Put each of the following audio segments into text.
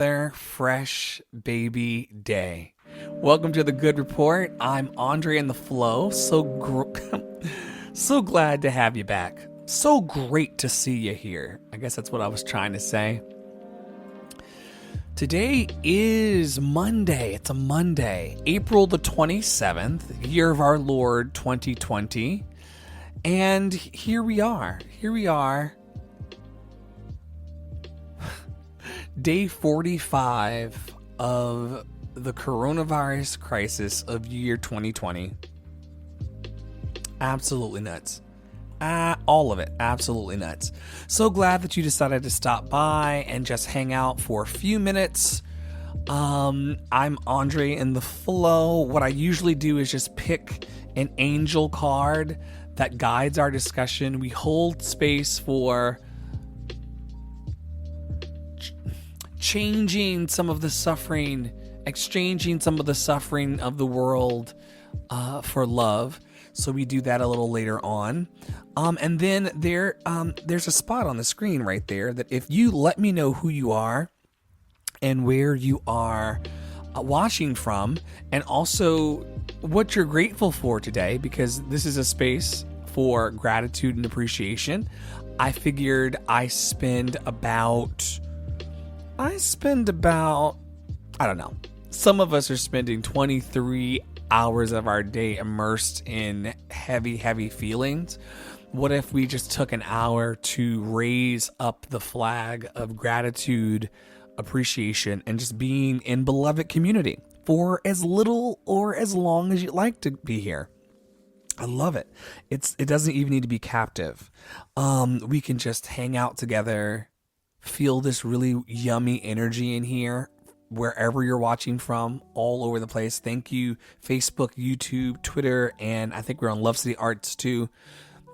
Another fresh baby day. Welcome to the Good Report. I'm Andre in the Flow. So glad to have you back. So great to see you here. I guess that's what I was trying to say. Today is Monday. It's a Monday, April the 27th, year of our Lord 2020. And here we are. Day 45 of the coronavirus crisis of year 2020. Absolutely nuts. All of it. Absolutely nuts. So glad that you decided to stop by and just hang out for a few minutes. I'm Andre in the Flow. What I usually do is just pick an angel card that guides our discussion. We hold space for changing some of the suffering, exchanging some of the suffering of the world for love. So we do that a little later on. And then there's a spot on the screen right there that if you let me know who you are and where you are watching from, and also what you're grateful for today, because this is a space for gratitude and appreciation. I figured I spend about, I don't know. Some of us are spending 23 hours of our day immersed in heavy feelings. What if we just took an hour to raise up the flag of gratitude, appreciation, and just being in beloved community for as little or as long as you'd like to be here? I love it. It doesn't even need to be captive. We can just hang out together, feel this really yummy energy in here, wherever you're watching from, all over the place. Thank you, Facebook, YouTube, Twitter, and I think we're on Love City Arts too.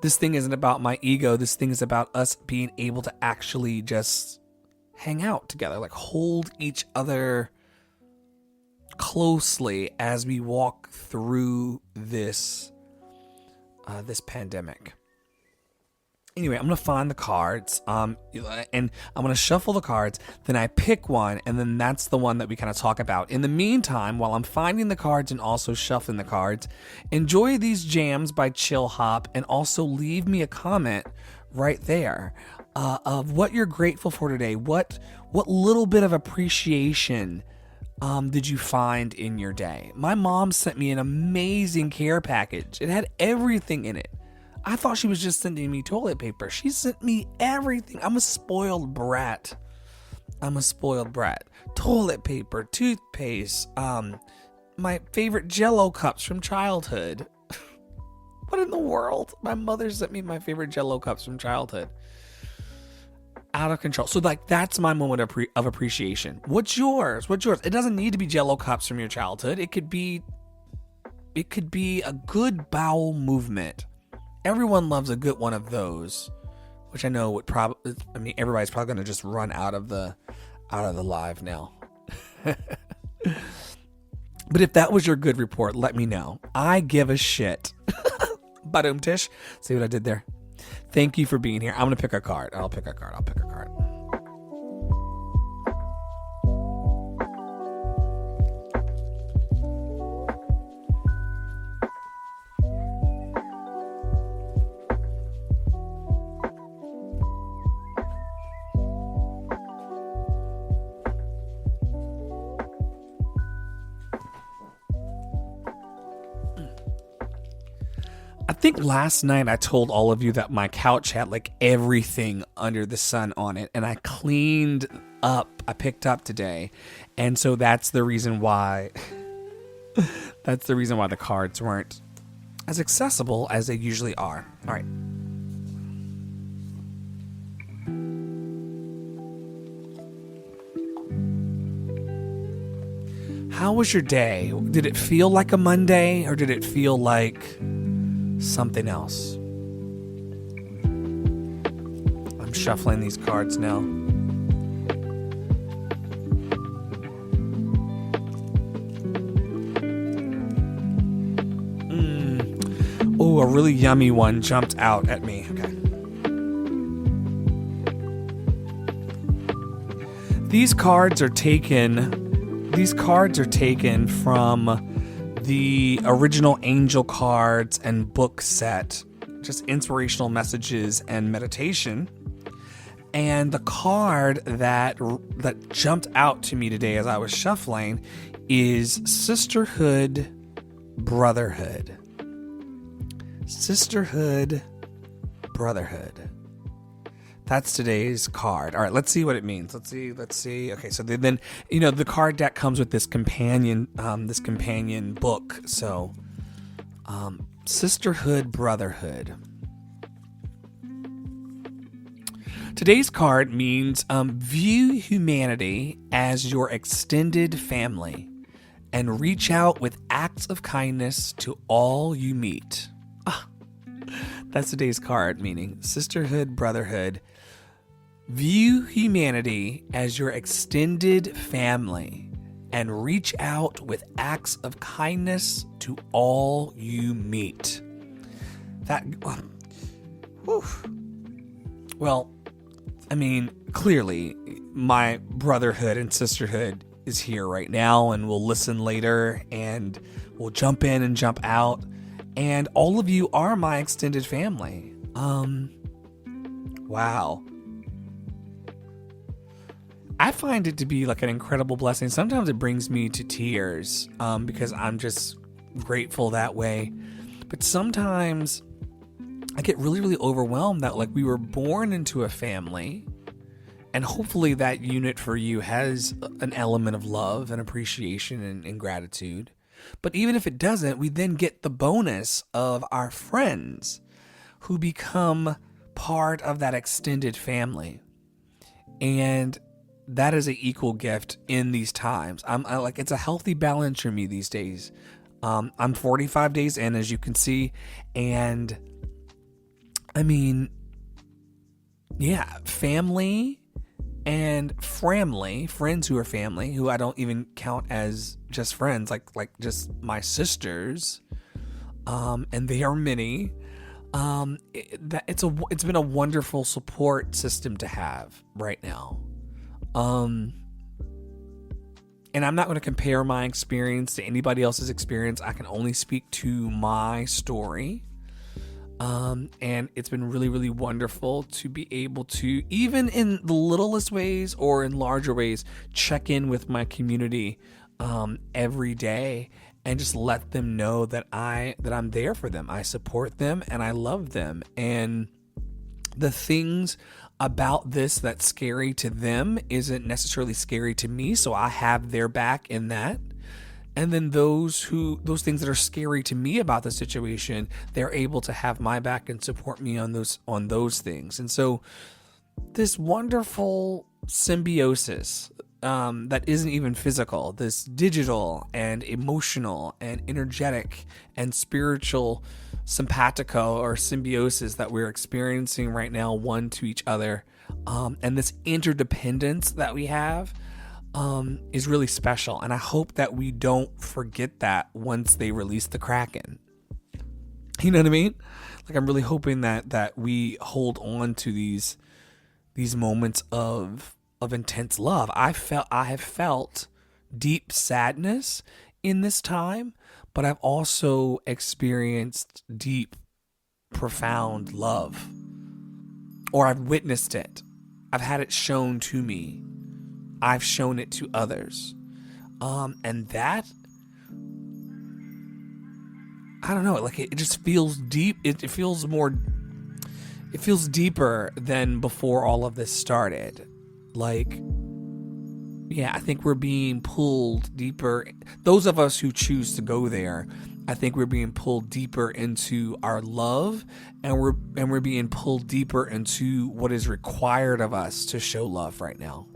This thing isn't about my ego. This thing is about us being able to actually just hang out together, like hold each other closely as we walk through this pandemic. Anyway, I'm going to find the cards, and I'm going to shuffle the cards, then I pick one, and then that's the one that we kind of talk about. In the meantime, while I'm finding the cards and also shuffling the cards, enjoy these jams by Chill Hop, and also leave me a comment right there of what you're grateful for today. What little bit of appreciation did you find in your day? My mom sent me an amazing care package. It had everything in it. I thought she was just sending me toilet paper. She sent me everything. I'm a spoiled brat. Toilet paper, toothpaste, my favorite Jell-O cups from childhood. What in the world? My mother sent me my favorite Jell-O cups from childhood. Out of control. So that's my moment of appreciation. What's yours? It doesn't need to be Jell-O cups from your childhood. It could be a good bowel movement. Everyone loves a good one of those, which I know would everybody's probably going to just run out of the live now. But if that was your good report, let me know. I give a shit. Badum tish. See what I did there? Thank you for being here. I'm going to pick a card. I'll pick a card. I think last night I told all of you that my couch had like everything under the sun on it, and I cleaned up. I picked up today, and so that's the reason why. That's the reason why the cards weren't as accessible as they usually are. All right. How was your day? Did it feel like a Monday, or did it feel like something else? I'm shuffling these cards now. Oh, a really yummy one jumped out at me. Okay. These cards are taken from the original Angel cards and book set, just inspirational messages and meditation. And the card that jumped out to me today as I was shuffling is Sisterhood, Brotherhood. Sisterhood, Brotherhood. That's today's card. All right, let's see what it means. Let's see. Okay, so then the card deck comes with this companion book. So, Sisterhood, Brotherhood. Today's card means view humanity as your extended family and reach out with acts of kindness to all you meet. That's today's card, meaning Sisterhood, Brotherhood. View humanity as your extended family and reach out with acts of kindness to all you meet. Well, I mean, clearly my brotherhood and sisterhood is here right now, and we'll listen later and we'll jump in and jump out. And all of you are my extended family. Wow. I find it to be like an incredible blessing. Sometimes it brings me to tears because I'm just grateful that way. But sometimes I get really, really overwhelmed that like we were born into a family, and hopefully that unit for you has an element of love and appreciation and gratitude. But even if it doesn't, we then get the bonus of our friends who become part of that extended family. And that is an equal gift in these times. I like, it's a healthy balance for me these days. I'm 45 days in, as you can see. And I mean, yeah, family and framly, friends who are family, who I don't even count as just friends, like just my sisters, and they are many. It's been a wonderful support system to have right now. And I'm not going to compare my experience to anybody else's experience. I can only speak to my story. And it's been really, really wonderful to be able to, even in the littlest ways or in larger ways, check in with my community every day and just let them know that I'm there for them. I support them and I love them. And the things about this that's scary to them isn't necessarily scary to me, so I have their back in that. And then those things that are scary to me about the situation, they're able to have my back and support me on those things. And so this wonderful symbiosis that isn't even physical, this digital and emotional and energetic and spiritual simpatico or symbiosis that we're experiencing right now, one to each other, and this interdependence that we have is really special. And I hope that we don't forget that once they release the Kraken. You know what I mean? Like, I'm really hoping that we hold on to these moments of intense love. I have felt deep sadness in this time, but I've also experienced deep, profound love. Or I've witnessed it. I've had it shown to me. I've shown it to others. And that, I don't know, like it just feels deep. It feels deeper than before all of this started. Like, yeah, I think we're being pulled deeper. Those of us who choose to go there, I think we're being pulled deeper into our love, and we're being pulled deeper into what is required of us to show love right now.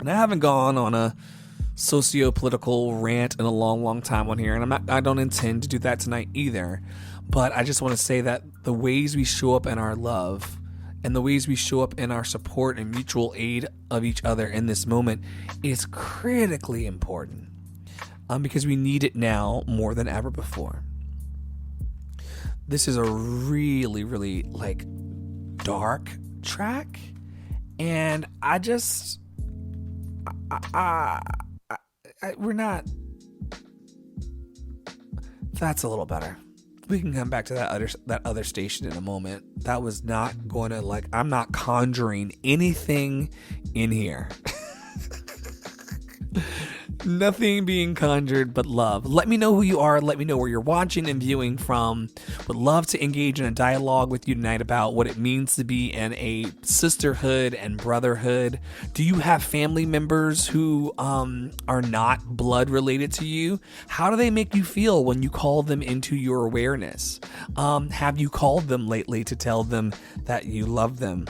And I haven't gone on a socio-political rant in a long, long time on here, and I don't intend to do that tonight either. But I just want to say that the ways we show up in our love and the ways we show up in our support and mutual aid of each other in this moment is critically important, because we need it now more than ever before. This is a really, really dark track, and I just we're not. That's a little better. We can come back to that other station in a moment. That was not going to, I'm not conjuring anything in here. Nothing being conjured but love. Let me know who you are. Let me know where you're watching and viewing from. Would love to engage in a dialogue with you tonight about what it means to be in a sisterhood and brotherhood. Do you have family members who are not blood related to you? How do they make you feel when you call them into your awareness? Have you called them lately to tell them that you love them?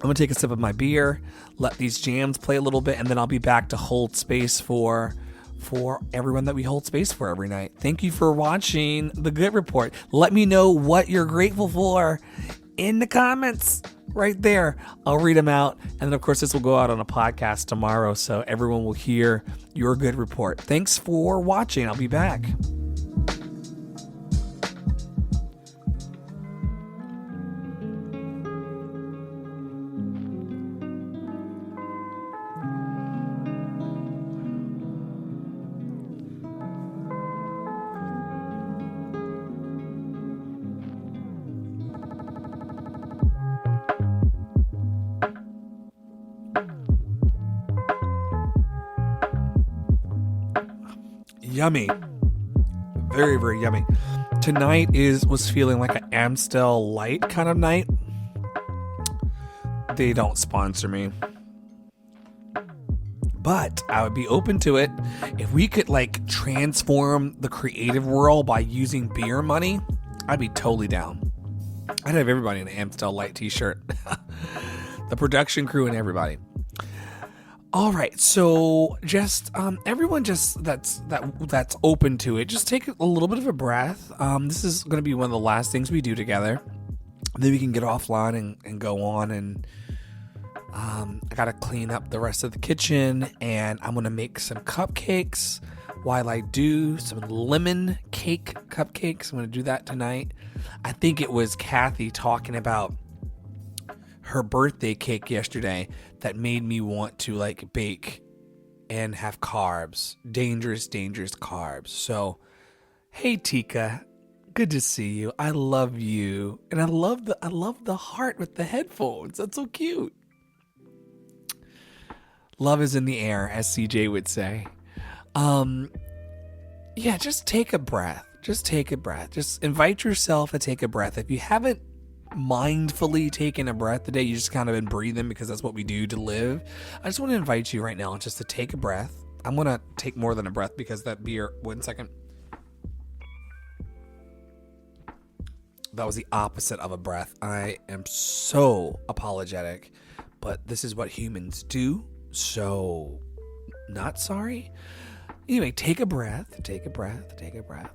I'm going to take a sip of my beer, let these jams play a little bit, and then I'll be back to hold space for everyone that we hold space for every night. Thank you for watching The Good Report. Let me know what you're grateful for in the comments right there. I'll read them out. And then, of course, this will go out on a podcast tomorrow, so everyone will hear your good report. Thanks for watching. I'll be back. Yummy. Very, very yummy. Tonight was feeling like an Amstel Light kind of night. They don't sponsor me, but I would be open to it if we could transform the creative world by using beer money. I'd be totally down. I'd have everybody in an Amstel Light t-shirt. The production crew and everybody. All right, so just everyone that's open to it, just take a little bit of a breath. This is going to be one of the last things we do together. Then we can get offline and go on. And I got to clean up the rest of the kitchen, and I'm going to make some cupcakes while I do some lemon cake cupcakes. I'm going to do that tonight. I think it was Kathy talking about her birthday cake yesterday that made me want to bake and have carbs, dangerous carbs. So, hey Tika, good to see you. I love you, and I love the heart with the headphones. That's so cute. Love is in the air, as CJ would say. Yeah, just take a breath. Just take a breath. Just invite yourself to take a breath. If you haven't mindfully taken a breath today, you just kind of been breathing because that's what we do to live. I just want to invite you right now just to take a breath. I'm going to take more than a breath because that beer, 1 second. That was the opposite of a breath. I am so apologetic, but this is what humans do. So, not sorry. Anyway, take a breath, take a breath, take a breath.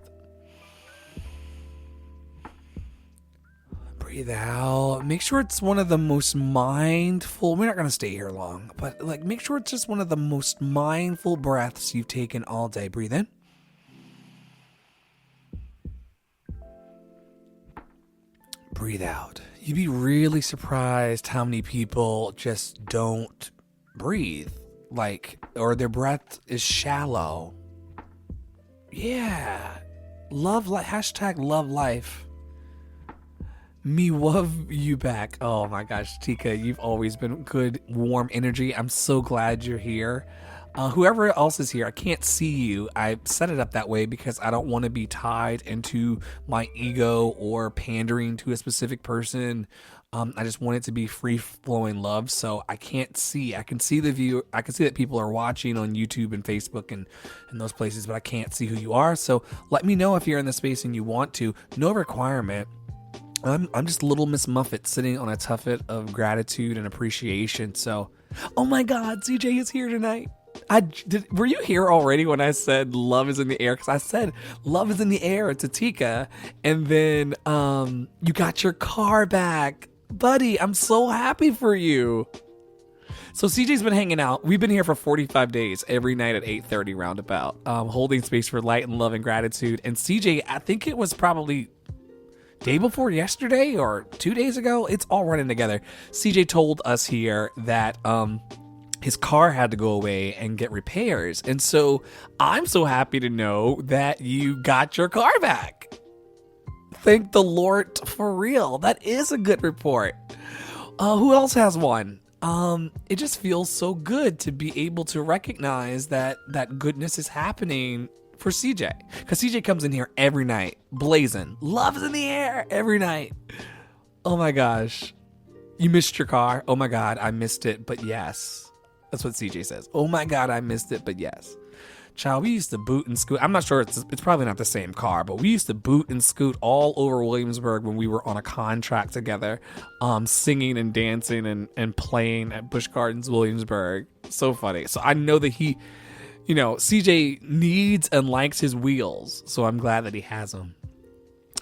Breathe out. Make sure it's one of the most mindful. We're not going to stay here long, but make sure it's just one of the most mindful breaths you've taken all day. Breathe in. Breathe out. You'd be really surprised how many people just don't breathe, or their breath is shallow. Yeah. Hashtag love life. Me love you back. Oh my gosh, Tika, you've always been good, warm energy. I'm so glad you're here. Whoever else is here, I can't see you. I set it up that way because I don't want to be tied into my ego or pandering to a specific person. I just want it to be free-flowing love, so I can't see. I can see the view. I can see that people are watching on YouTube and Facebook and those places, but I can't see who you are. So let me know if you're in the space and you want to. No requirement. I'm just little Miss Muffet sitting on a tuffet of gratitude and appreciation. So, oh my God, CJ is here tonight. Were you here already when I said love is in the air? Because I said love is in the air to Tika, and then you got your car back, buddy. I'm so happy for you. So CJ's been hanging out. We've been here for 45 days, every night at 8:30 roundabout, holding space for light and love and gratitude. And CJ, I think it was probably day before yesterday or 2 days ago. It's all running together. CJ told us here that his car had to go away and get repairs. And so I'm so happy to know that you got your car back. Thank the Lord, for real. That is a good report. Who else has one? It just feels so good to be able to recognize that goodness is happening for CJ. Because CJ comes in here every night, blazing. Love's in the air every night. Oh my gosh. You missed your car? Oh my God, I missed it, but yes. That's what CJ says. Oh my God, I missed it, but yes. Child, we used to boot and scoot. I'm not sure, it's probably not the same car, but we used to boot and scoot all over Williamsburg when we were on a contract together, singing and dancing and playing at Busch Gardens, Williamsburg. So funny. So I know that he, CJ needs and likes his wheels. So I'm glad that he has them.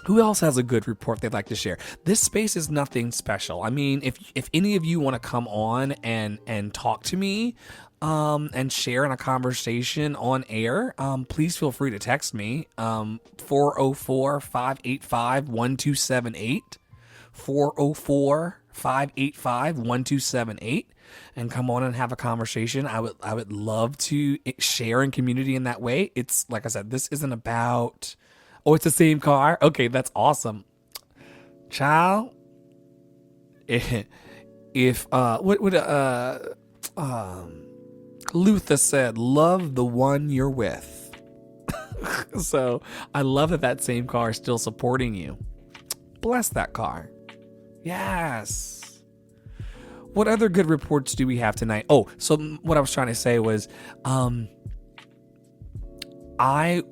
Who else has a good report they'd like to share? This space is nothing special. I mean, if any of you want to come on and talk to me and share in a conversation on air, please feel free to text me, 404-585-1278, 404-585-1278, and come on and have a conversation. I would love to share in community in that way. It's like I said, this isn't about... Oh, it's the same car? Okay, that's awesome. Child, if Luther said, love the one you're with. So I love that same car is still supporting you. Bless that car. Yes. What other good reports do we have tonight? Oh, so what I was trying to say was, I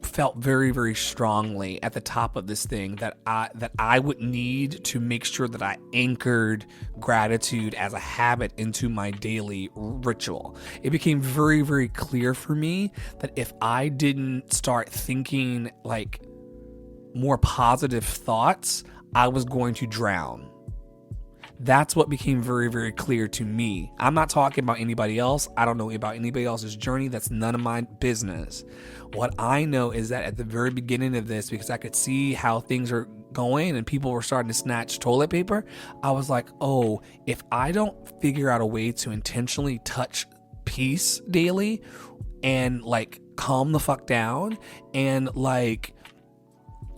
felt very, very strongly at the top of this thing that I would need to make sure that I anchored gratitude as a habit into my daily ritual. It became very, very clear for me that if I didn't start thinking like more positive thoughts, I was going to drown. That's what became very, very clear to me. I'm not talking about anybody else. I don't know about anybody else's journey. That's none of my business. What I know is that at the very beginning of this, because I could see how things are going and people were starting to snatch toilet paper, I was like, oh, if I don't figure out a way to intentionally touch peace daily and like calm the fuck down and like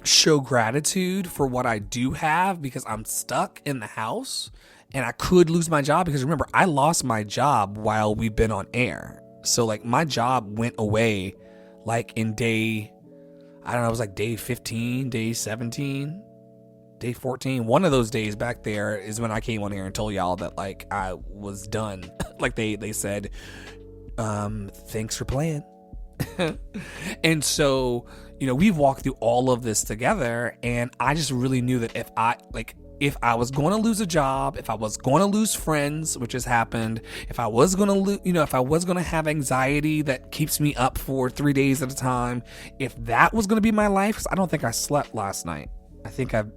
show gratitude for what I do have, because I'm stuck in the house and I could lose my job, because remember, I lost my job while we've been on air. So like my job went away like in day, I don't know, it was like day 15, day 17, day 14. One of those days back there is when I came on here and told y'all that like I was done. Like they said, thanks for playing. And so, we've walked through all of this together, and I just really knew that if I was going to lose a job, if I was going to lose friends, which has happened, if I was going to lose, if I was going to have anxiety that keeps me up for 3 days at a time, if that was going to be my life, 'cause I don't think I slept last night. I think I'm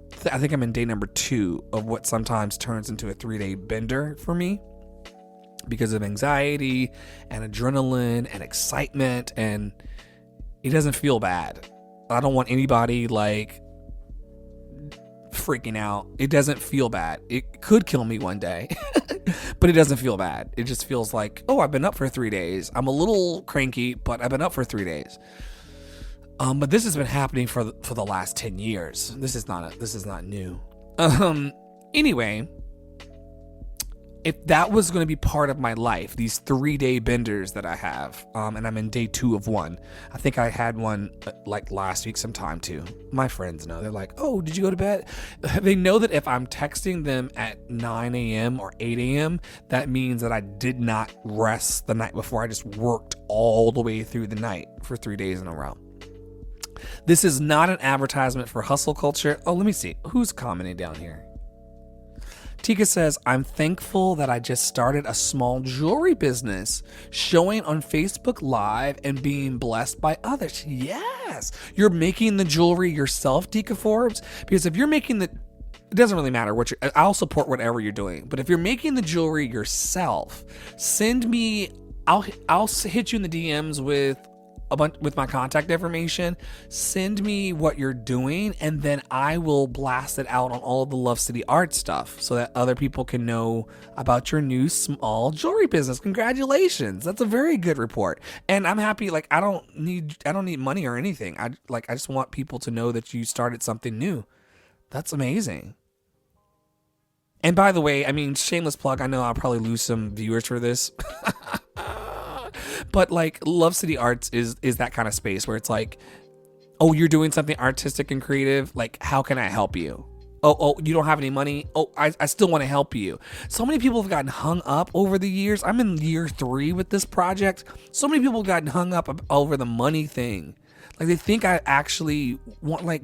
in day number 2 of what sometimes turns into a 3-day bender for me, because of anxiety and adrenaline and excitement, and it doesn't feel bad. I don't want anybody like freaking out. It doesn't feel bad. It could kill me one day, but it doesn't feel bad. It just feels like, oh, I've been up for 3 days. I'm a little cranky, but I've been up for 3 days. But this has been happening for the last 10 years. This is not new. Anyway, if that was going to be part of my life, these 3-day benders that I have, and I'm in day 2 of one. I think I had one like last week sometime too. My friends know. They're like, oh, did you go to bed? They know that if I'm texting them at 9 a.m. or 8 a.m., that means that I did not rest the night before. I just worked all the way through the night for 3 days in a row. This is not an advertisement for hustle culture. Oh, let me see. Who's commenting down here? Tika says, I'm thankful that I just started a small jewelry business, showing on Facebook Live and being blessed by others. Yes, you're making the jewelry yourself, Tika Forbes, because if you're making it doesn't really matter what I'll support whatever you're doing. But if you're making the jewelry yourself, send me, I'll hit you in the DMs with a bunch with my contact information. Send me what you're doing, and then I will blast it out on all of the Love City Art stuff so that other people can know about your new small jewelry business. Congratulations. That's a very good report. And I'm happy. Like, I don't need money or anything. I just want people to know that you started something new. That's amazing. And by the way, I mean, shameless plug, I know I'll probably lose some viewers for this. But like, Love City Arts is that kind of space where it's like, oh, you're doing something artistic and creative. Like, how can I help you? Oh, you don't have any money? Oh, I still want to help you. So many people have gotten hung up over the years. I'm in year 3 with this project. So many people have gotten hung up over the money thing. Like, they think I actually want, like,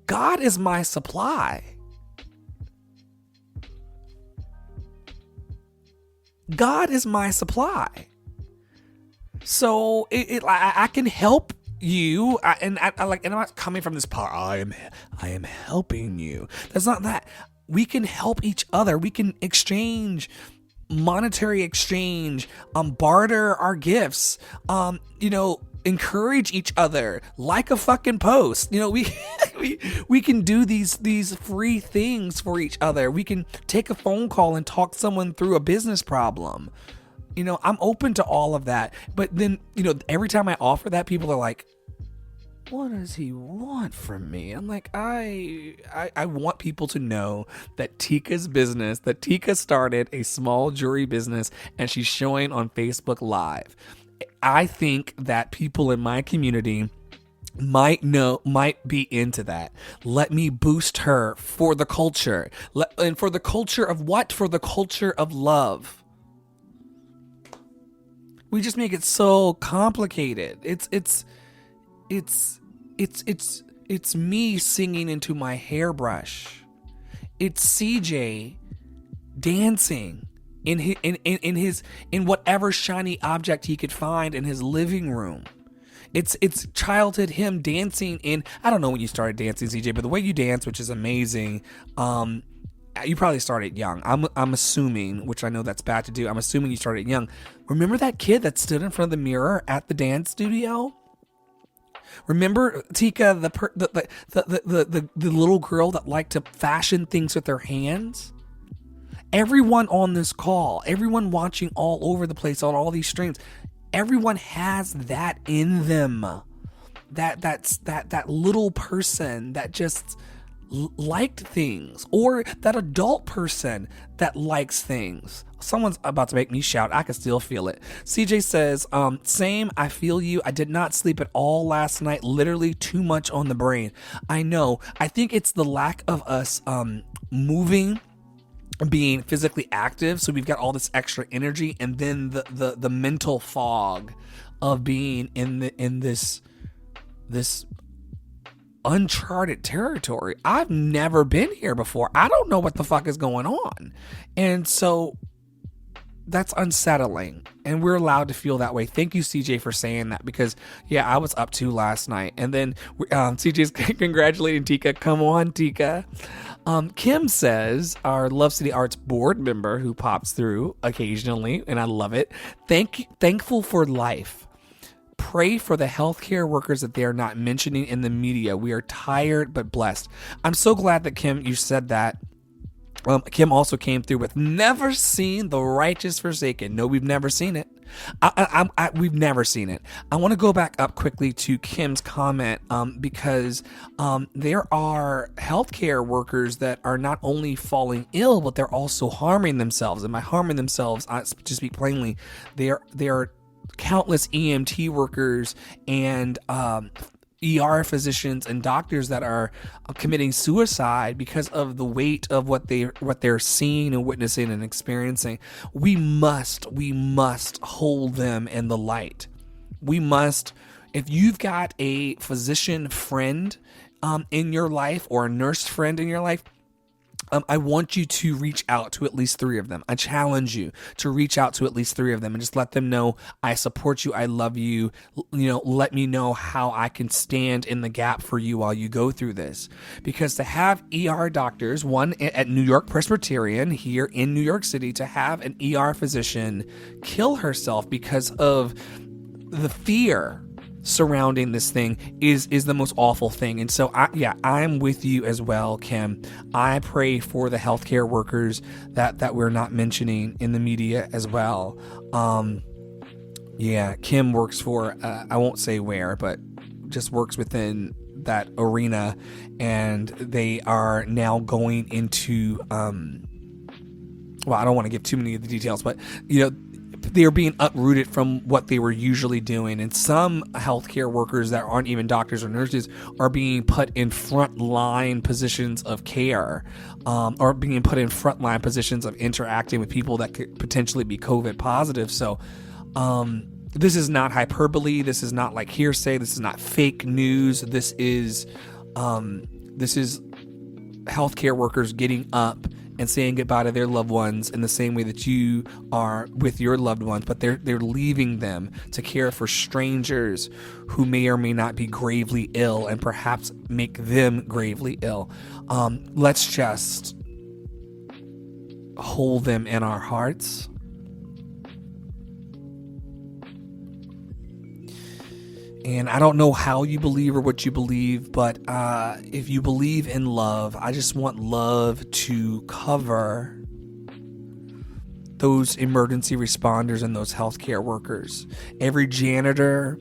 God is my supply. God is my supply. So I can help you, and I'm not coming from this part. I am helping you. That's not that. We can help each other. We can exchange monetary exchange, barter our gifts, encourage each other, like a fucking post. We can do these free things for each other. We can take a phone call and talk someone through a business problem. I'm open to all of that. But then, every time I offer that, people are like, what does he want from me? I'm like, I want people to know that Tika's business, that Tika started a small jewelry business and she's showing on Facebook Live. I think that people in my community might be into that. Let me boost her for the culture. And for the culture of what? For the culture of love. We just make it so complicated. It's me singing into my hairbrush. It's CJ dancing in whatever shiny object he could find in his living room. It's childhood him dancing in, I don't know when you started dancing, CJ, but the way you dance, which is amazing, you probably started young. I'm assuming, which I know that's bad to do. I'm assuming you started young. Remember that kid that stood in front of the mirror at the dance studio? Remember Tika, the little girl that liked to fashion things with her hands? Everyone on this call, everyone watching all over the place on all these streams, everyone has that in them. That little person that just liked things, or that adult person that likes things. Someone's about to make me shout. I can still feel it. CJ says, same, I feel you. I did not sleep at all last night. Literally too much on the brain. I know. I think it's the lack of us moving, being physically active. So we've got all this extra energy, and then the mental fog of being in this uncharted territory. I've never been here before. I don't know what the fuck is going on. And so that's unsettling, and we're allowed to feel that way. Thank you, CJ, for saying that, because I was up to last night. And then CJ's congratulating Tika. Come on, Tika. Kim says, our Love City Arts board member who pops through occasionally, and I love it. Thankful for life. Pray for the healthcare workers that they are not mentioning in the media. We are tired but blessed. I'm so glad that, Kim, you said that. Kim also came through with never seen the righteous forsaken. No, we've never seen it. We've never seen it. I want to go back up quickly to Kim's comment because there are healthcare workers that are not only falling ill, but they're also harming themselves. And by harming themselves, to speak plainly, they are countless EMT workers and ER physicians and doctors that are committing suicide because of the weight of what they're seeing and witnessing and experiencing. We must hold them in the light. We must. If you've got a physician friend in your life, or a nurse friend in your life, I want you to reach out to at least 3 of them. I challenge you to reach out to at least 3 of them and just let them know I support you. I love you. Let me know how I can stand in the gap for you while you go through this. Because to have ER doctors, one at New York Presbyterian here in New York City, to have an ER physician kill herself because of the fear surrounding this thing is the most awful thing. And so I'm with you as well, Kim. I pray for the healthcare workers that we're not mentioning in the media as well. Kim works for I won't say where, but just works within that arena, and they are now going into I don't want to give too many of the details, but they are being uprooted from what they were usually doing. And some healthcare workers that aren't even doctors or nurses are being put in frontline positions of care, or being put in frontline positions of interacting with people that could potentially be COVID positive. So this is not hyperbole. This is not like hearsay. This is not fake news. This is healthcare workers getting up and saying goodbye to their loved ones in the same way that you are with your loved ones, but they're leaving them to care for strangers who may or may not be gravely ill and perhaps make them gravely ill. Let's just hold them in our hearts. And I don't know how you believe or what you believe, but if you believe in love, I just want love to cover those emergency responders and those healthcare workers. Every janitor,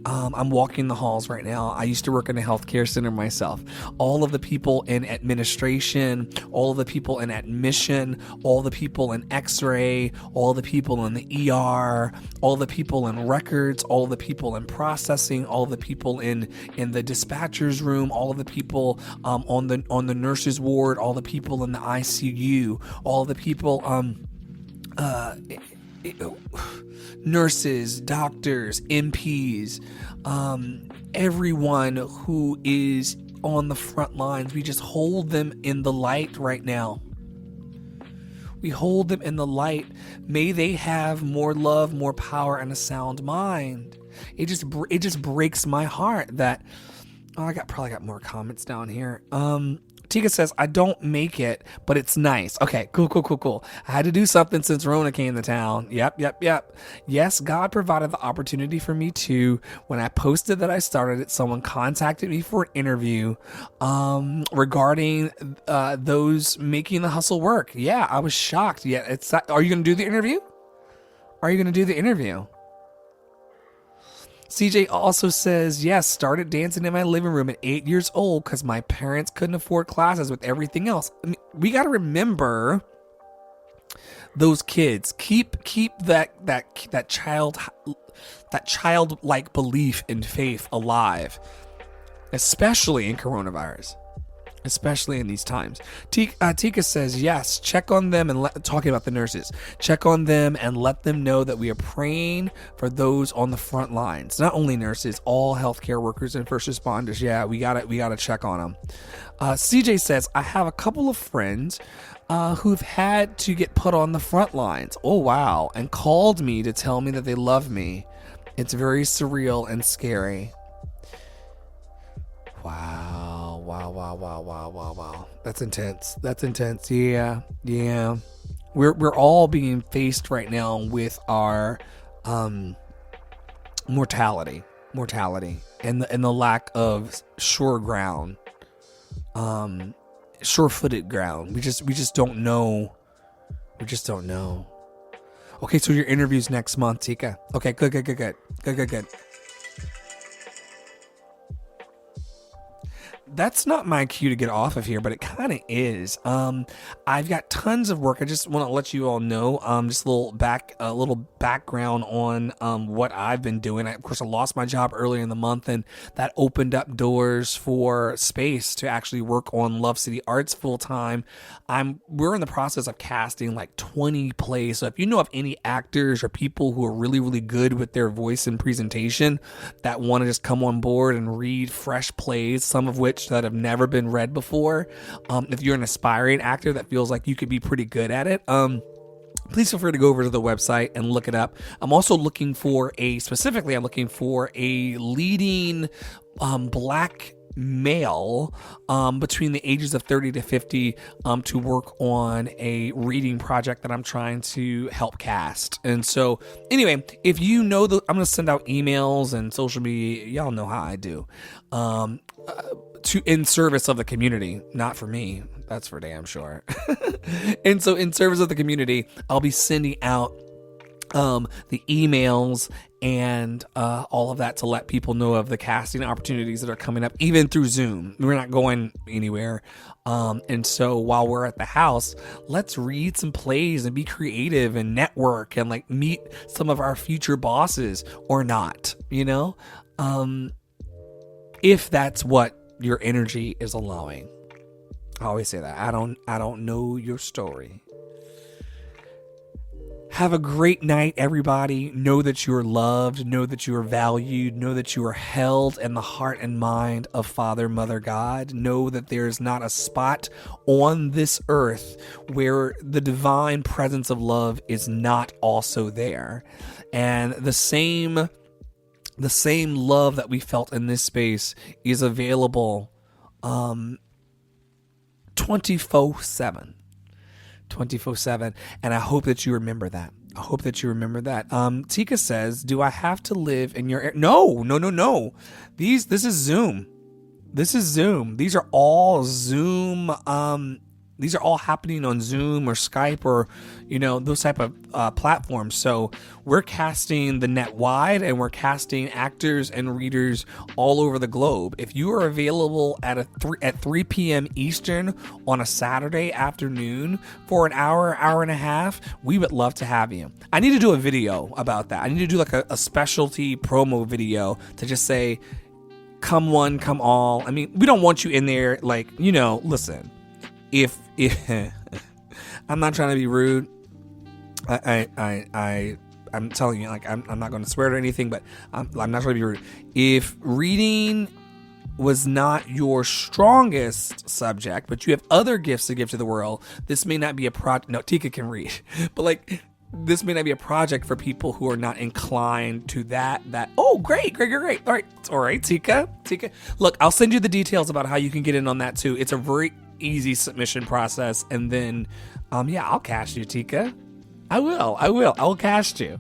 I'm walking the halls right now. I used to work in a healthcare center myself. All of the people in administration, all of the people in admission, all the people in x-ray, all the people in the ER, all the people in records, all the people in processing, all the people in the dispatcher's room, all of the people on the nurses ward, all the people in the ICU, all the people nurses, doctors, MPs, everyone who is on the front lines. We just hold them in the light right now. We hold them in the light. May they have more love, more power, and a sound mind. It just breaks my heart that I probably got more comments down here. Tika says, I don't make it, but it's nice. Okay, cool. I had to do something since Rona came to town. Yep. Yes, God provided the opportunity for me too. When I posted that I started it, someone contacted me for an interview regarding those making the hustle work. Yeah, I was shocked. Yeah, are you going to do the interview? CJ also says, yes, started dancing in my living room at 8 years old because my parents couldn't afford classes with everything else. I mean, we got to remember those kids. Keep that childlike belief and faith alive, especially in coronavirus. Especially in these times. Tika says, yes, check on them and talking about the nurses. Check on them and let them know that we are praying for those on the front lines. Not only nurses, all healthcare workers and first responders. Yeah, we gotta check on them. CJ says, I have a couple of friends who've had to get put on the front lines. Oh, wow. And called me to tell me that they love me. It's very surreal and scary. Wow. That's intense. Yeah. We're all being faced right now with our mortality and the lack of sure-footed ground. We just don't know. Okay, so your interview's next month, Tika. Okay, good. That's not my cue to get off of here, but it kind of is. I've got tons of work. I just want to let you all know, just a little background on what I've been doing. Of course, I lost my job earlier in the month, and that opened up doors for space to actually work on Love City Arts full time. We're in the process of casting like 20 plays. So if you know of any actors or people who are really, really good with their voice and presentation that want to just come on board and read fresh plays, some of which that have never been read before. If you're an aspiring actor that feels like you could be pretty good at it, please feel free to go over to the website and look it up. I'm also looking for a leading black male between the ages of 30 to 50 to work on a reading project that I'm trying to help cast. And so anyway, if you know I'm going to send out emails and social media. Y'all know how I do. In service of the community, not for me. That's for damn sure. And so in service of the community, I'll be sending out the emails and all of that to let people know of the casting opportunities that are coming up, even through Zoom. We're not going anywhere. And so while we're at the house, let's read some plays and be creative and network and like meet some of our future bosses or not, if that's what your energy is allowing. I always say that. I don't know your story. Have a great night, everybody. Know that you are loved. Know that you are valued. Know that you are held in the heart and mind of Father, Mother, God. Know that there is not a spot on this earth where the divine presence of love is not also there. And the same love that we felt in this space is available 24/7. 24/7, and I hope that you remember that. Tika says, do I have to live in your area? No. This is Zoom. These are all Zoom. These are all happening on Zoom or Skype or, those type of platforms. So we're casting the net wide, and we're casting actors and readers all over the globe. If you are available at 3 p.m. Eastern on a Saturday afternoon for an hour and a half, we would love to have you. I need to do a video about that. I need to do like a specialty promo video to just say, come one, come all. I mean, we don't want you in there like, listen. If I'm not trying to be rude, I'm telling you, like, I'm not going to swear or anything, but I'm not trying to be rude. If reading was not your strongest subject, but you have other gifts to give to the world, this may not be a project. No, Tika can read, but like, this may not be a project for people who are not inclined to that. Oh, great. All right, Tika. Look, I'll send you the details about how you can get in on that too. It's a very easy submission process, and then I'll cast you, Tika. I will cast you.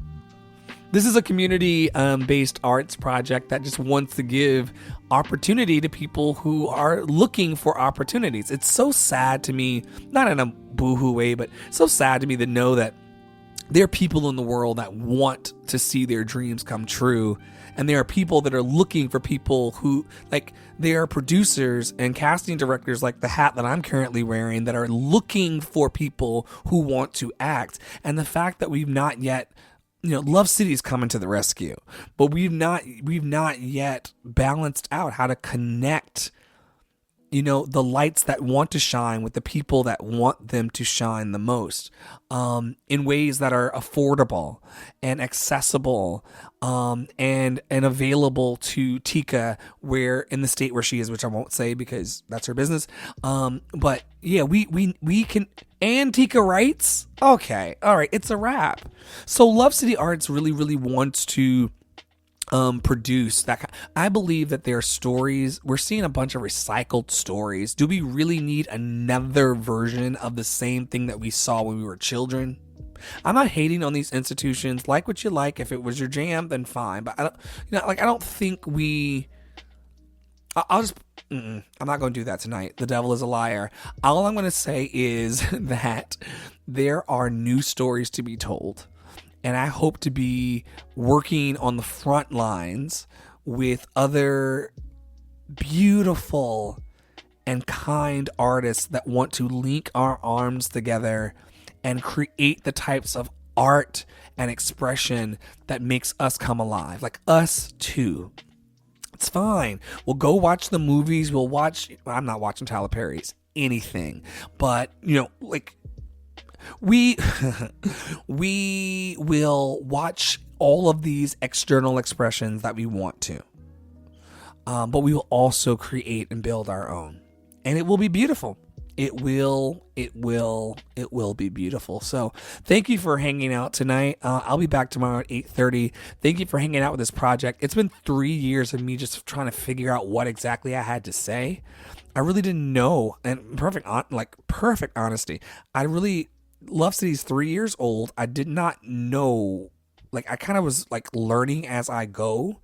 This is a community based arts project that just wants to give opportunity to people who are looking for opportunities. It's so sad to me, not in a boohoo way, but so sad to me to know that there are people in the world that want to see their dreams come true. And there are people that are looking for people who, like, there are producers and casting directors like the hat that I'm currently wearing that are looking for people who want to act. And the fact that we've not yet, Love City's coming to the rescue, but we've not yet balanced out how to connect, the lights that want to shine with the people that want them to shine the most, in ways that are affordable and accessible, and available to Tika, where in the state where she is, which I won't say because that's her business. But yeah, we can, and Tika writes. Okay. All right. It's a wrap. So Love City Arts really, really wants to produce that. I believe that there are stories. We're seeing a bunch of recycled stories. Do we really need another version of the same thing that we saw when we were children? I'm not hating on these institutions. Like what you like. If it was your jam, then fine. But I don't think we. I'm not going to do that tonight. The devil is a liar. All I'm going to say is that there are new stories to be told. And I hope to be working on the front lines with other beautiful and kind artists that want to link our arms together and create the types of art and expression that makes us come alive. Like us too. It's fine. We'll go watch the movies. I'm not watching Tyler Perry's anything. But, we will watch all of these external expressions that we want to. But we will also create and build our own. And it will be beautiful. It will be beautiful. So thank you for hanging out tonight. I'll be back tomorrow at 8:30. Thank you for hanging out with this project. It's been 3 years of me just trying to figure out what exactly I had to say. I really didn't know, and perfect honesty, I really, Love City's 3 years old. I did not know, like, I kind of was like learning as I go.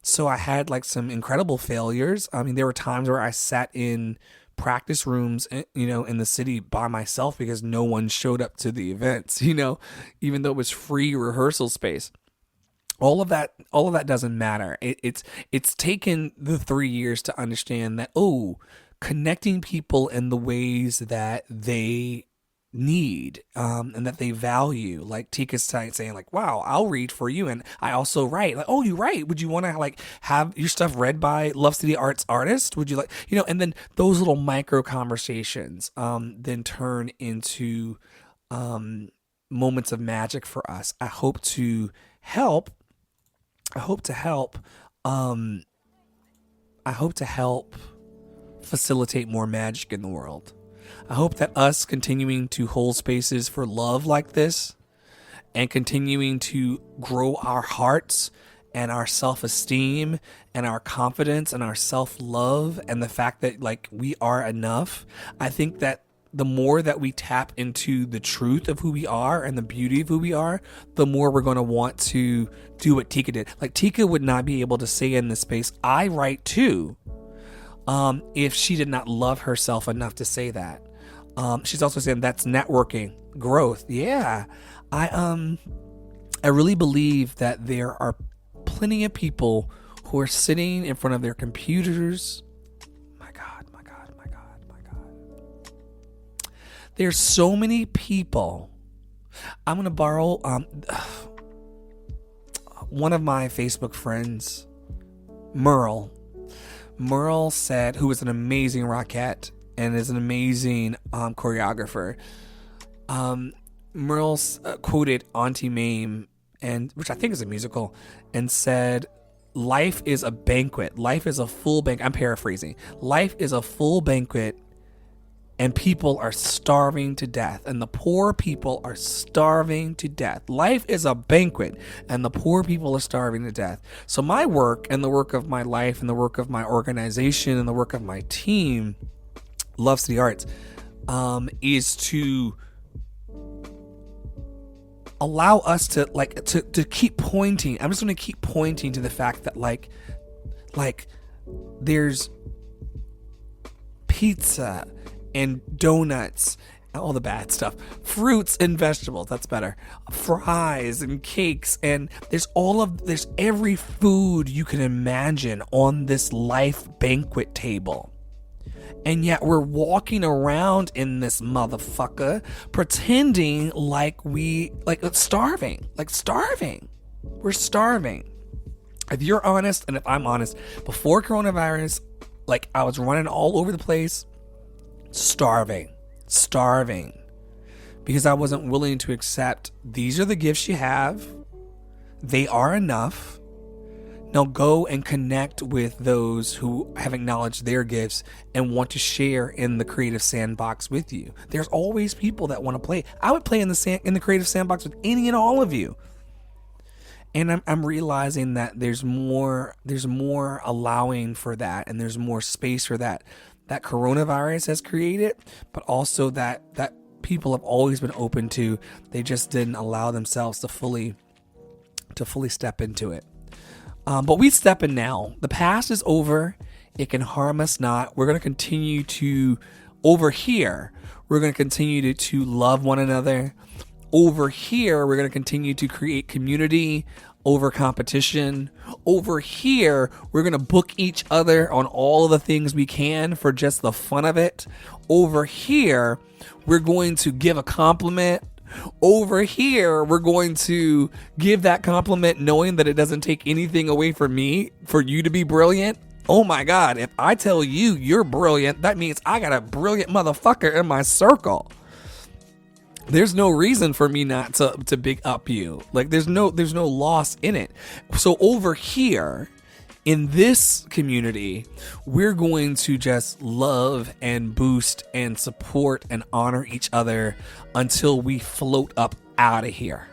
So I had like some incredible failures. I mean, there were times where I sat in practice rooms, in the city by myself because no one showed up to the events, even though it was free rehearsal space. All of that doesn't matter. It's taken the 3 years to understand that, connecting people in the ways that they need, and that they value, like Tika's saying, like, wow, I'll read for you, and I also write, like, oh, you write, would you want to like have your stuff read by Love City Arts artist, would you like, and then those little micro conversations then turn into moments of magic for us. I hope to help facilitate more magic in the world. I hope that us continuing to hold spaces for love like this and continuing to grow our hearts and our self-esteem and our confidence and our self-love and the fact that like we are enough. I think that the more that we tap into the truth of who we are and the beauty of who we are, the more we're going to want to do what Tika did. Like Tika would not be able to say in this space, I write too, if she did not love herself enough to say that. She's also saying that's networking, growth. Yeah. I really believe that there are plenty of people who are sitting in front of their computers. My God. There's so many people. I'm going to borrow one of my Facebook friends, Merle. Merle said, who is an amazing rockette and is an amazing choreographer. Merle quoted Auntie Mame, which I think is a musical, and said, life is a banquet. Life is a full banquet. I'm paraphrasing. Life is a full banquet and people are starving to death, and the poor people are starving to death. Life is a banquet, and the poor people are starving to death. So my work and the work of my life and the work of my organization and the work of my team, Love City Arts, is to allow us to to keep pointing. I'm just going to keep pointing to the fact that like there's pizza and donuts, all the bad stuff, fruits and vegetables, that's better, fries and cakes, and there's every food you can imagine on this life banquet table. And yet we're walking around in this motherfucker pretending like starving. We're starving. If you're honest, and if I'm honest, before coronavirus, I was running all over the place, starving, because I wasn't willing to accept these are the gifts you have. They are enough. Now go and connect with those who have acknowledged their gifts and want to share in the creative sandbox with you. There's always people that want to play. I would play in the creative sandbox with any and all of you. And I'm realizing that there's more allowing for that, and there's more space for that coronavirus has created, but also that people have always been open to. They just didn't allow themselves to fully step into it. But we step in now. The past is over. It can harm us not. We're going to continue to, over here, we're going to continue to love one another. Over here, we're going to continue to create community over competition. Over here, we're going to book each other on all of the things we can for just the fun of it. Over here, we're going to give a compliment. Over here, we're going to give that compliment knowing that it doesn't take anything away from me for you to be brilliant. Oh my God, if I tell you you're brilliant, that means I got a brilliant motherfucker in my circle. There's no reason for me not to big up you. There's no loss in it. So over here in this community, we're going to just love and boost and support and honor each other until we float up out of here.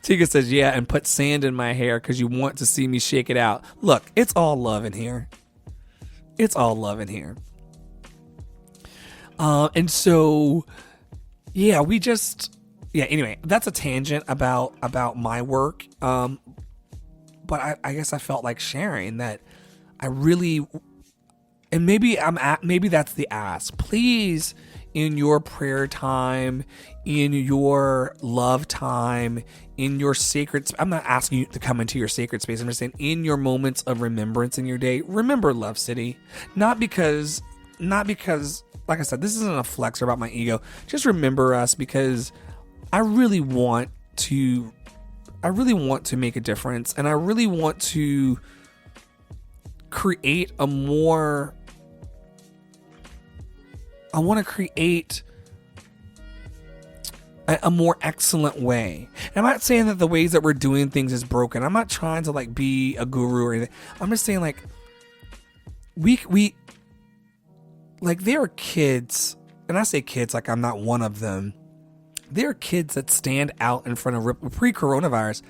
Tika says, yeah, and put sand in my hair because you want to see me shake it out. Look, it's all love in here. It's all love in here. And so, yeah, anyway, that's a tangent about my work. But I guess I felt like sharing that I really, and maybe that's the ask. Please, in your prayer time, in your love time, in your sacred, I'm not asking you to come into your sacred space. I'm just saying in your moments of remembrance in your day, remember Love City. Not because, like I said, this isn't a flex about my ego. Just remember us because I really want to make a difference, and I really want to create a more excellent way. And I'm not saying that the ways that we're doing things is broken. I'm not trying to like be a guru or anything. I'm just saying like we like there are kids, and I say kids like I'm not one of them. There are kids that stand out in front of pre-coronavirus.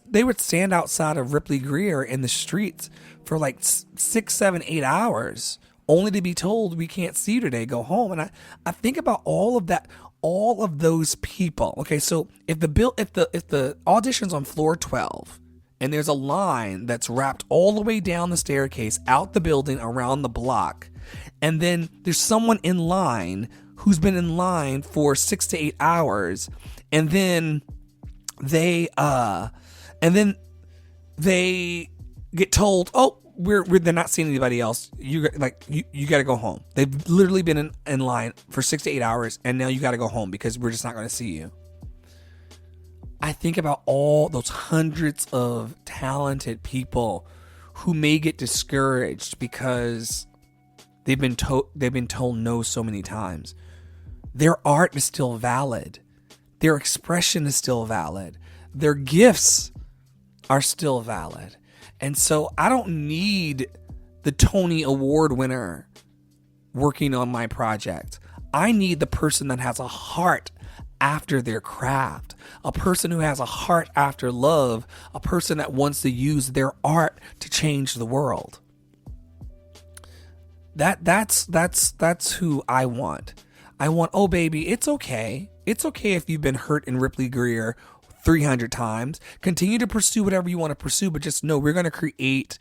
They would stand outside of Ripley Greer in the streets for like 6, 7, 8 hours, only to be told we can't see you today, go home. And I think about all of that, all of those people. Okay, so if the audition's on floor 12 and there's a line that's wrapped all the way down the staircase, out the building, around the block, and then there's someone in line who's been in line for 6 to 8 hours, and then they get told, oh, they're not seeing anybody else. You got to go home. They've literally been in line for 6 to 8 hours, and now you got to go home because we're just not going to see you. I think about all those hundreds of talented people who may get discouraged because they've been told no so many times. Their art is still valid. Their expression is still valid. Their gifts are still valid. And so I don't need the Tony Award winner working on my project. I need the person that has a heart after their craft, a person who has a heart after love, a person that wants to use their art to change the world. That's who I want. I want, oh baby, it's okay. It's okay if you've been hurt in Ripley Greer 300 times. Continue to pursue whatever you want to pursue, but just know we're going to create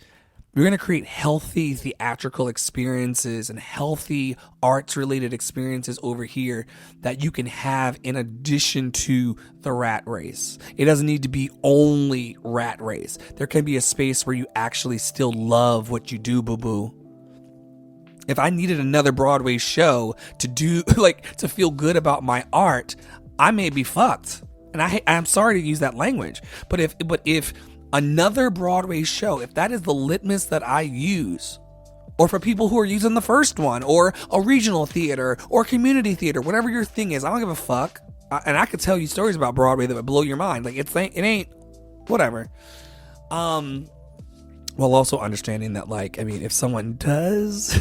healthy theatrical experiences and healthy arts related experiences over here that you can have in addition to the rat race. It doesn't need to be only rat race. There can be a space where you actually still love what you do, boo-boo. If I needed another Broadway show to do, like, to feel good about my art, I may be fucked. And I'm sorry to use that language, but if another Broadway show, if that is the litmus that I use, or for people who are using the first one, or a regional theater, or community theater, whatever your thing is, I don't give a fuck. And I could tell you stories about Broadway that would blow your mind. Like it ain't whatever. While also understanding that, like, I mean, if someone does,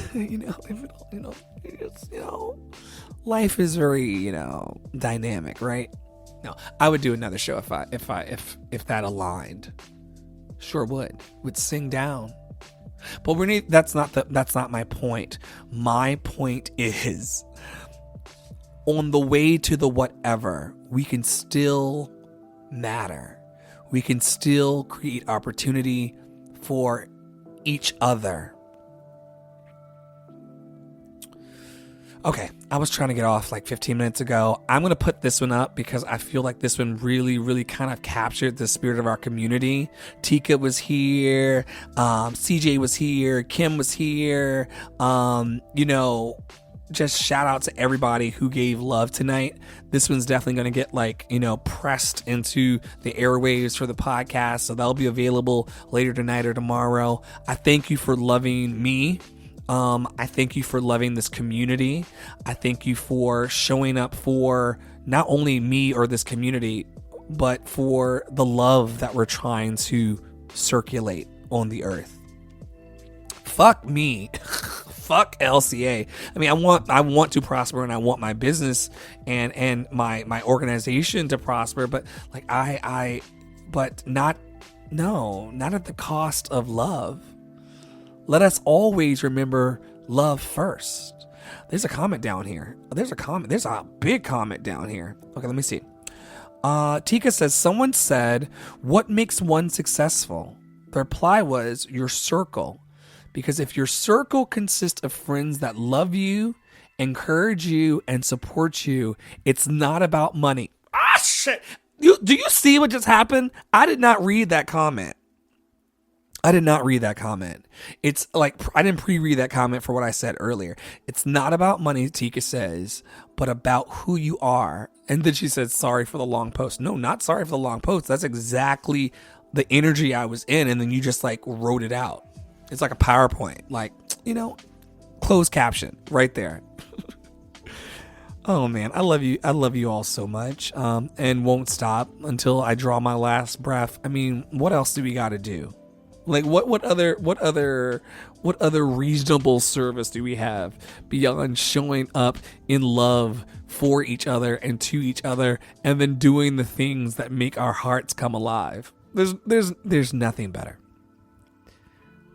life is very, dynamic, right? No, I would do another show if that aligned. Sure would sing down. But that's not my point. My point is, on the way to the whatever, we can still matter. We can still create opportunity for each other. Okay, I was trying to get off like 15 minutes ago. I'm going to put this one up because I feel like this one really, really kind of captured the spirit of our community. Tika was here. CJ was here. Kim was here. Just shout out to everybody who gave love tonight. This one's definitely going to get pressed into the airwaves for the podcast. So that'll be available later tonight or tomorrow. I thank you for loving me. I thank you for loving this community. I thank you for showing up for not only me or this community, but for the love that we're trying to circulate on the earth. Fuck me. Fuck LCA. I mean, I want to prosper, and I want my business and my organization to prosper, but like but not at the cost of love. Let us always remember love first. There's a comment down here. There's a big comment down here. Okay, let me see. Tika says, someone said, what makes one successful? The reply was your circle. Because if your circle consists of friends that love you, encourage you, and support you, it's not about money. Ah, shit. Do you see what just happened? I did not read that comment. It's like, I didn't pre-read that comment for what I said earlier. It's not about money, Tika says, but about who you are. And then she said, sorry for the long post. No, not sorry for the long post. That's exactly the energy I was in. And then you just like wrote it out. It's like a PowerPoint, like, closed caption right there. Oh man, I love you. I love you all so much. And won't stop until I draw my last breath. I mean, what else do we got to do? Like what other reasonable service do we have beyond showing up in love for each other and to each other, and then doing the things that make our hearts come alive? There's nothing better.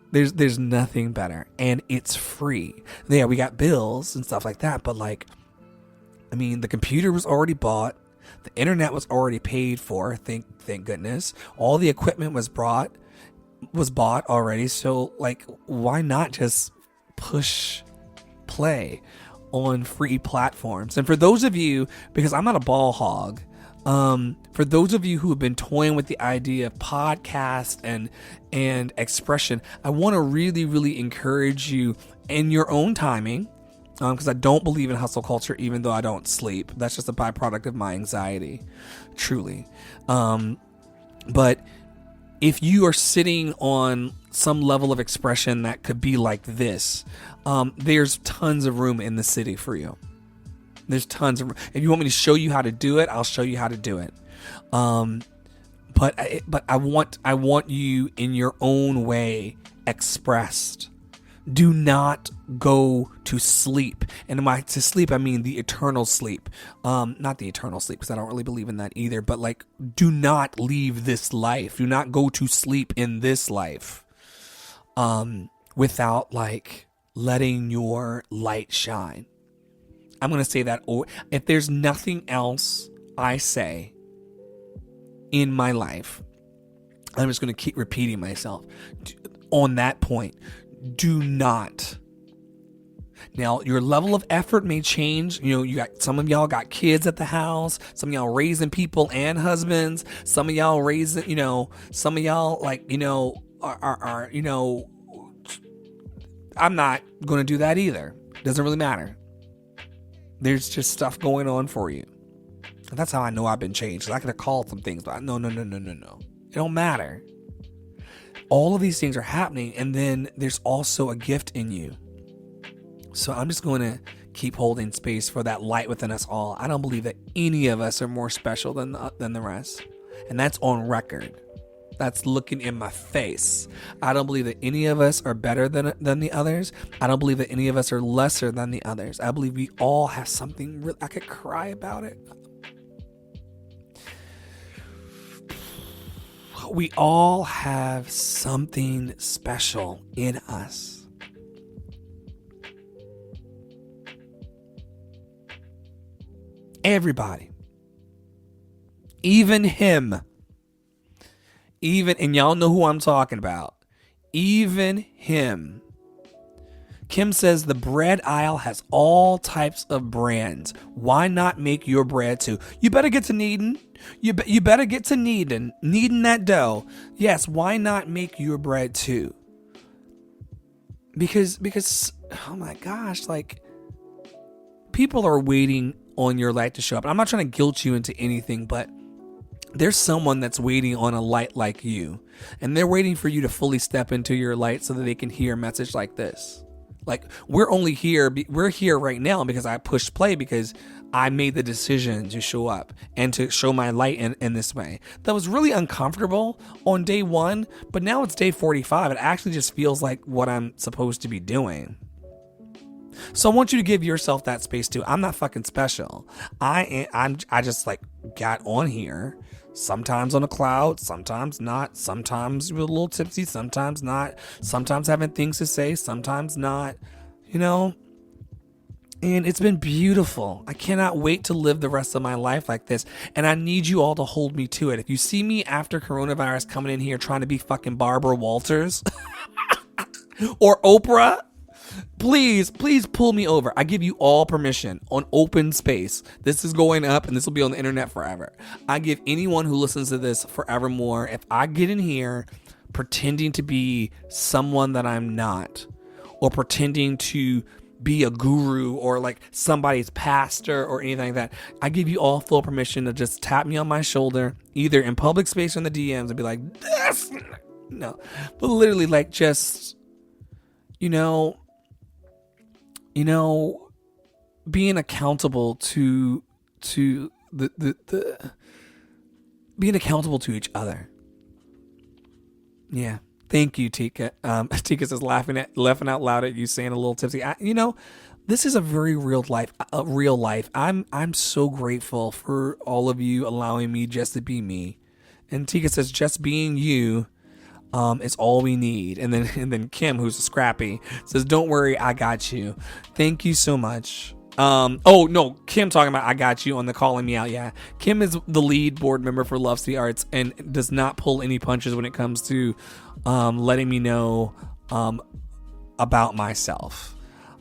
There's nothing better, and it's free. Yeah, we got bills and stuff like that, but like, I mean, the computer was already bought, the internet was already paid for. Thank goodness. All the equipment was bought already. So like, why not just push play on free platforms? And for those of you, because I'm not a ball hog, for those of you who have been toying with the idea of podcast and expression, I want to really, really encourage you in your own timing, because I don't believe in hustle culture, even though I don't sleep. That's just a byproduct of my anxiety, truly. But if you are sitting on some level of expression that could be like this, there's tons of room in the city for you. There's tons of room. If you want me to show you how to do it, I'll show you how to do it. But I want you in your own way expressed. Do not go to sleep. And by to sleep, I mean the eternal sleep. Not the eternal sleep, because I don't really believe in that either. But like, do not leave this life. Do not go to sleep in this life without like letting your light shine. I'm going to say that if there's nothing else I say in my life, I'm just going to keep repeating myself on that point. Do not. Now, your level of effort may change. You got some of y'all got kids at the house. Some of y'all raising people and husbands. Some of y'all raising, some of y'all like, are I'm not going to do that either. Doesn't really matter. There's just stuff going on for you. And that's how I know I've been changed. I could have called some things, but no. It don't matter. All of these things are happening, and then there's also a gift in you. So I'm just going to keep holding space for that light within us all. I don't believe that any of us are more special than the rest. And that's on record. That's looking in my face. I don't believe that any of us are better than the others. I don't believe that any of us are lesser than the others. I believe we all have something I could cry about it. We all have something special in us. Everybody. Even him. And y'all know who I'm talking about. Even him. Kim says the bread aisle has all types of brands. Why not make your bread too? You better get to kneading. You better get to kneading that dough. Yes, why not make your bread too? Because oh my gosh, like, people are waiting on your light to show up. I'm not trying to guilt you into anything, but there's someone that's waiting on a light like you, and they're waiting for you to fully step into your light so that they can hear a message like this. Like, we're here right now because I pushed play, because I made the decision to show up and to show my light in this way. That was really uncomfortable on day 1, but now it's day 45. It actually just feels like what I'm supposed to be doing. So I want you to give yourself that space too. I'm not fucking special. I just like got on here, sometimes on a cloud, sometimes not, sometimes with a little tipsy, sometimes not, sometimes having things to say, sometimes not, you know. And it's been beautiful. I cannot wait to live the rest of my life like this. And I need you all to hold me to it. If you see me after coronavirus coming in here trying to be fucking Barbara Walters or Oprah, please pull me over. I give you all permission on open space. This is going up and this will be on the internet forever. I give anyone who listens to this forevermore, if I get in here pretending to be someone that I'm not, or pretending to be a guru or like somebody's pastor or anything like that, I give you all full permission to just tap me on my shoulder, either in public space or in the DMs, and be like, this, no, but literally like just, you know, being accountable to the being accountable to each other. Yeah. Thank you, Tika. Tika says laughing out loud at you saying a little tipsy. This is a very real life. I'm so grateful for all of you allowing me just to be me. And Tika says just being you is all we need. And then Kim, who's scrappy, says don't worry, I got you. Thank you so much. Oh no, Kim talking about I got you on the calling me out. Yeah, Kim is the lead board member for Love City Arts and does not pull any punches when it comes to letting me know about myself.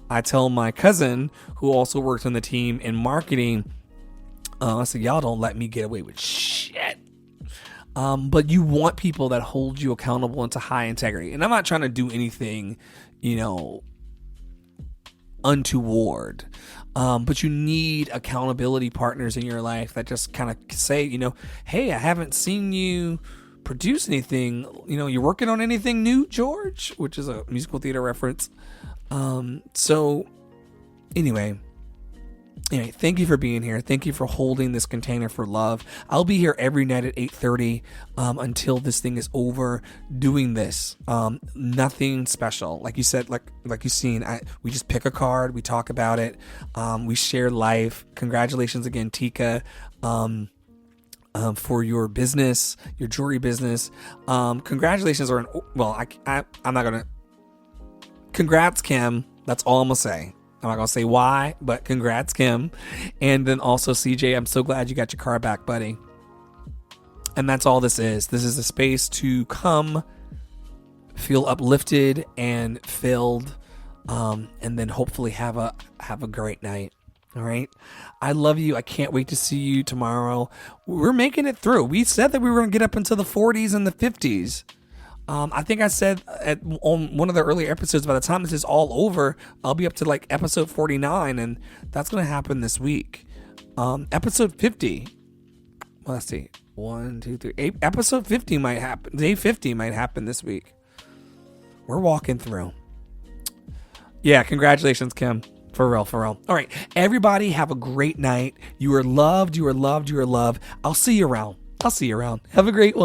I tell my cousin, who also works on the team in marketing, I said, y'all don't let me get away with shit. But you want people that hold you accountable and to high integrity. And I'm not trying to do anything, untoward. But you need accountability partners in your life that just kind of say, hey, I haven't seen you produce anything. You're working on anything new, George? Which is a musical theater reference. So anyway, thank you for being here. Thank you for holding this container for love. I'll be here every night at 8:30 until this thing is over doing this. Nothing special. Like you said, like you've seen, we just pick a card, we talk about it, we share life. Congratulations again, Tika, for your business, your jewelry business. Congratulations I'm not going to. Congrats, Kim. That's all I'm going to say. I'm not going to say why, but congrats, Kim. And then also, CJ, I'm so glad you got your car back, buddy. And that's all this is. This is a space to come, feel uplifted and filled, and then hopefully have a great night. All right. I love you. I can't wait to see you tomorrow. We're making it through. We said that we were going to get up into the 40s and the 50s. I think I said on one of the earlier episodes, by the time this is all over, I'll be up to like episode 49, and that's going to happen this week. Episode 50. Well, let's see. 1, 2, 3. Episode 50 might happen. Day 50 might happen this week. We're walking through. Yeah, congratulations, Kim. For real, for real. All right. Everybody have a great night. You are loved. You are loved. You are loved. I'll see you around. Have a great one.